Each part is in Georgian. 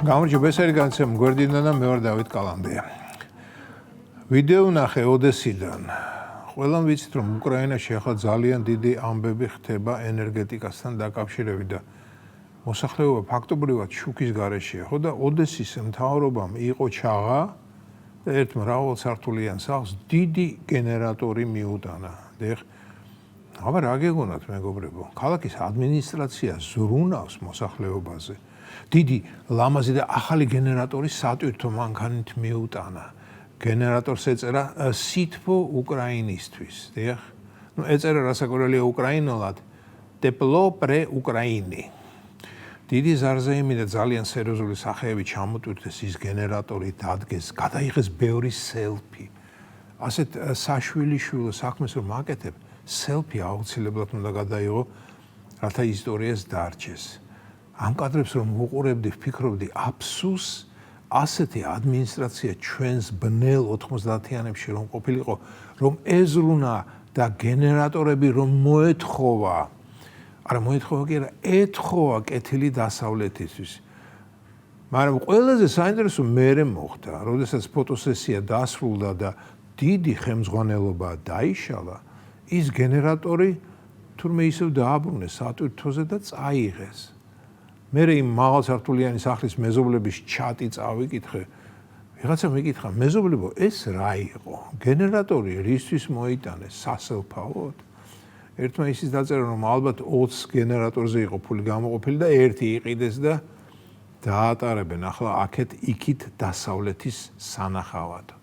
გამარჯობა, ეს არის განცემა გვერდიდან და მე ვარ დავით კალანდია. ვიდეო ნახე ოდესიდან. ყველამ ვიცით, რომ უკრაინაში ახლა ძალიან დიდი ამბები ხდება ენერგეტიკასთან დაკავშირებით და მოსახლეობა ფაქტობრივად შუქის გარეშეა, ხო და ოდესის მთავრობამ იყო ჩაღა და ერთ მრავალსართულიან სახლს დიდი გენერატორი მიუტანა. აბა რა გეგონათ მეგობრებო, ქალაქის ადმინისტრაცია ზრუნავს მოსახლეობაზე. დიდი ლამაზი და ახალი გენერატორი სატვირთო მანქანით მიუტანა. გენერატორს ეწერა სითბო უკრაინისთვის. ეწერა რასაკვირველია უკრაინულად ტეპლო პრე უკრაინი. დიდი ზარზეიმი და ძალიან სერიოზული სახეები ჩამოტვირთეს ის გენერატორი დადგეს, გადაიღეს ბევრი სელფი. ასეთ საშვილიშვილო საქმეს რომ აკეთებ, სელფი აუცილებლად უნდა გადაიღო, რათა ისტორიას დარჩეს. ამ კადრებს რომ ვუყურებდი, ვფიქრობდი, აფსუს ასეთი ადმინისტრაცია ჩვენს ბნელ 90-იანებში რომ ყოფილიყო, რომ ეზრუნა და გენერატორები რომ მოეთხოვა. არა მოეთხოვა კი არა, ეთხოვა კეთილი დასავლეთისთვის. მაგრამ ყველაზე საინტერესო მერე მოხდა, როდესაც ფოტოსესია დასრულდა და დიდი ხელმძღვანელობა დაიშალა, ის გენერატორი თურმე ისევ დააბრუნეს სატვირთოზე და წაიღეს. მე იმ მაღალსართულიანი სახლის მეზობლების ჩატი წავიკითხე. ვიღაცა მიკითხა, მეზობლებო, ეს რა იყო? გენერატორი რისთვის მოიტანეს? სასელფაოდ? ერთმა ისიც დაწერა, რომ ალბათ 20 გენერატორზე იყო ფული გამოყოფილი და ერთი იყიდეს და დაატარებენ ახლა აქეთ იქით დასავლეთის სანახავად.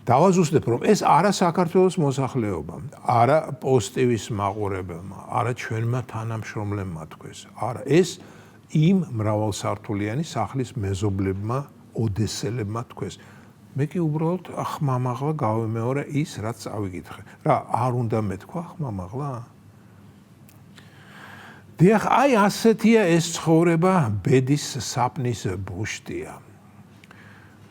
დავაზუსტებ, რომ ეს არა საქართველოს მოსახლეობამ, არა პოსტივის მაყურებელმა, არა ჩვენმა თანამშრომლებმა თქვეს, არა, ეს იმ მრავალსართულიანი სახლის მეზობლებმა, ოდესელებმა თქვეს. მე კი უბრალოდ ახმამაღლა გავემეორე ის, რაც წავიკითხე. რა, არ უნდა მეთქვა ახმამაღლა? დიახ, აი ასეთია ეს ცხოვრება, ბედის საპნის ბუშტია.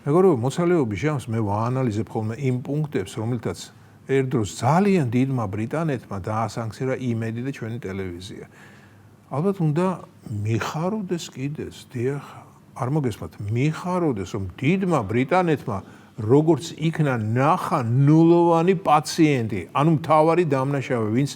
მეგობრებო, მოცალეობის ჟამს მე ვაანალიზებ ხოლმე იმ პუნქტებს, რომელთაც ერთ დროს ძალიან დიდმა ბრიტანეთმა დაასანქცია იმედი და ჩვენი ტელევიზია. ალბათ უნდა მიხაროდეს კიდეს, დიახ, არ მოგესმათ, მიხაროდეს, რომ დიდმა ბრიტანეთმა როგორც იქნა ნახა ნულოვანი პაციენტი, ანუ მთავარი დამნაშავე, ვინც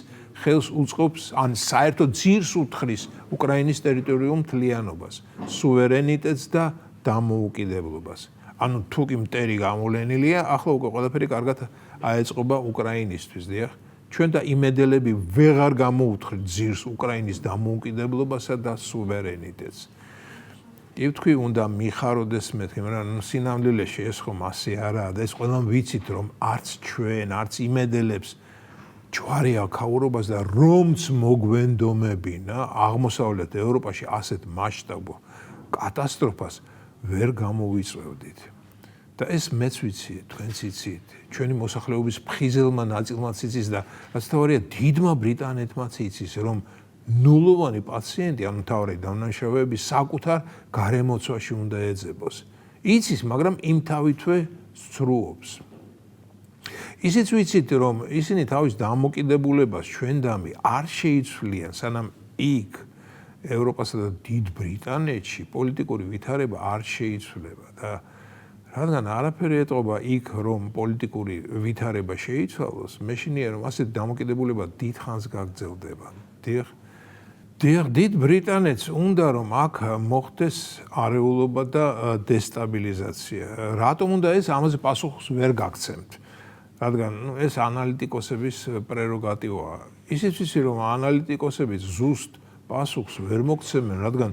ხელს უწყობს, ან საერთოდ ძირს უთხრის უკრაინის ტერიტორიულ მთლიანობას, სუვერენიტეტს და დამოუკიდებლობას. ანუ თუ კი მტერი გამოვლენილია, ახლა უკვე ყველაფერი კარგად აეწყობა უკრაინისთვის, დიახ. ჩვენ და იმედელები ვეღარ გამოუთხრით ძირს უკრაინის დამოუკიდებლობასა და სუვერენიტეტს. კი ვთქვი, უნდა მიხაროდეს მეთქი, მაგრამ სინამდვილეში ეს ხომ ასე არაა და ეს ყველამ ვიცით, რომ არც ჩვენ, არც იმედელებს ჯვარი აქაურობას და რომც მოგვენდომებინა აღმოსავლეთ ევროპაში ასეთ მასშტაბო კატასტროფას ვერ გამოვიწევდით. და ეს მეც ვიცი, თქვენც იცით, ჩვენი მოსახლეობის ფხიზელმა ნაწილმაც იცის და რაც თავარია დიდმა ბრიტანეთმაც იცის, რომ ნულოვანი პაციენტი, ანუ მთავარი დამნაშავეები საკუთარ გარემოცვაში უნდა ეძებოს. იცის, მაგრამ იმ თავითვე სცრუობს. ისიც ვიცით, რომ ისინი თავის დამოკიდებულებას ჩვენდამი არ შეიცვლიან, სანამ იქ ევროპასა და დიდ ბრიტანეთში პოლიტიკური ვითარება არ შეიცვლება და რადგან არაფერი ეტყობა იქ, რომ პოლიტიკური ვითარება შეიცვალოს, მეშინია, რომ ასეთ დამოკიდებულება დიდხანს გაგრძელდება. დიდ ბრიტანეთს უნდა, რომ აქ მოხდეს არეულობა და დესტაბილიზაცია. რატომ უნდა ეს? ამაზე პასუხს ვერ გაგცემთ. რადგან ეს ანალიტიკოსების პრეროგატივაა. ისიც ვიცი, რომ ანალიტიკოსები ზუსტ პასუხს ვერ მოგცემენ, რადგან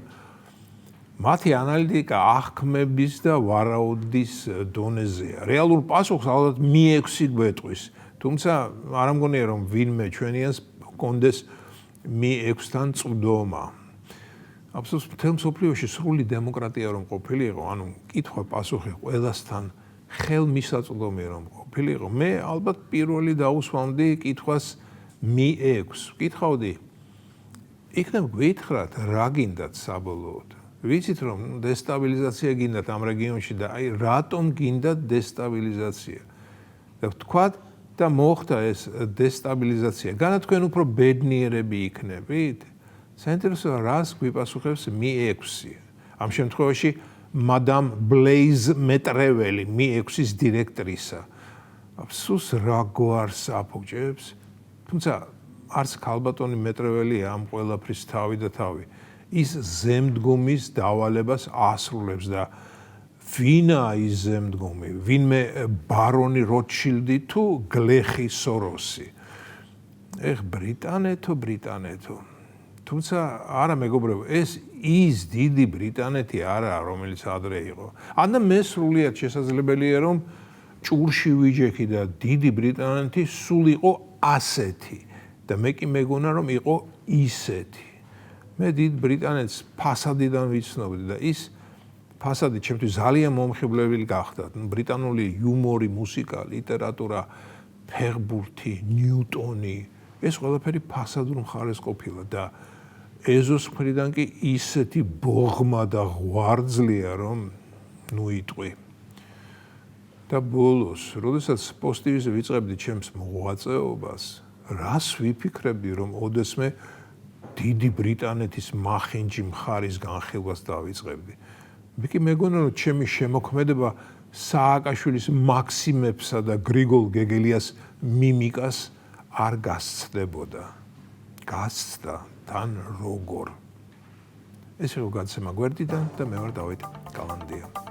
მათი ანალიტიკა აღქმების და ვარაუდის დონეზეა. რეალურ პასუხს ალბათ Mi6 გვეტყვის. თუმცა არ ამგონია, რომ ვინმე ჩვენიანს კონდეს Mi6-თან წვდომა. აბსოლუტურად მთელ მსოფლიოში სრული დემოკრატია რომ ყოფილიყო, ანუ კითხვა პასუხი ყველასთან ხელმისაწვდომი რომ ყოფილიყო, მე ალბათ პირველი დაუსვამდი კითხვას Mi6. კითხავდი, იქნებ გვითხრათ რა გინდათ საბოლოოდ? ვიცით რომ დესტაბილიზაცია გინდათ ამ რეგიონში და აი რატომ გინდათ დესტაბილიზაცია? და ვთქვათ და მოხდა ეს დესტაბილიზაცია. განა თქვენ უფრო ბედნიერები იქნებით? საინტერესოა რას გვიპასუხებს Mi6. ამ შემთხვევაში მადამ ბლეიზ მეტრეველი Mi6-ის დირექტრისა. აფსუს რა გვარს აფუჭებს, თუმცა არც ქალბატონი მეტრეველი ამ ყველაფრის თავი და თავი. ის ზემდგომის დავალებას ასრულებს და ვინაა ის ზემდგომი? ვინმე ბარონი როტშილდი თუ გლეხი სოროსი? ეხ ბრიტანეთო. თუმცა არა მეგობრებო, ეს ის დიდი ბრიტანეთი არაა, რომელიც ადრე იყო. ანდა მე სრულიად შესაძლებელია რომ ჭურში ვიჯექი და დიდი ბრიტანეთი სულ იყო ასეთი და მე კი მეგონა რომ იყო ისეთი. მე დიდ ბრიტანეთს ფასადიდან ვიცნობდი და ის ფასადი ჩემთვის ძალიან მომხიბლებელი გახდა. ბრიტანული იუმორი, მუსიკა, ლიტერატურა, ფეხბურთი, ნიუტონი, ეს ყველაფერი ფასადურ მხარეს ყოფილა და ეზოს მხრიდან კი ისეთი ბოღმა და ღვარძლია რომ ნუ იტყვი. და ბოლოს, როდესაც პოსტივზე ვიწყებდი ჩემს მოღვაწეობას, რას ვიფიქრებდი რომ ოდესმე დიდი ბრიტანეთის მახინჯი მხარის განხილვას დავიწყებდი. მე კი მეგონა რომ ჩემი შემოქმედება სააკაშვილის მაქსიმებსა და გრიგოლ გეგელიას მიმიკას არ გასცდებოდა. გასცდა თან როგორ. ეს იყო გადაცემა გვერდიდან და მე ვარ დავით კალანდია.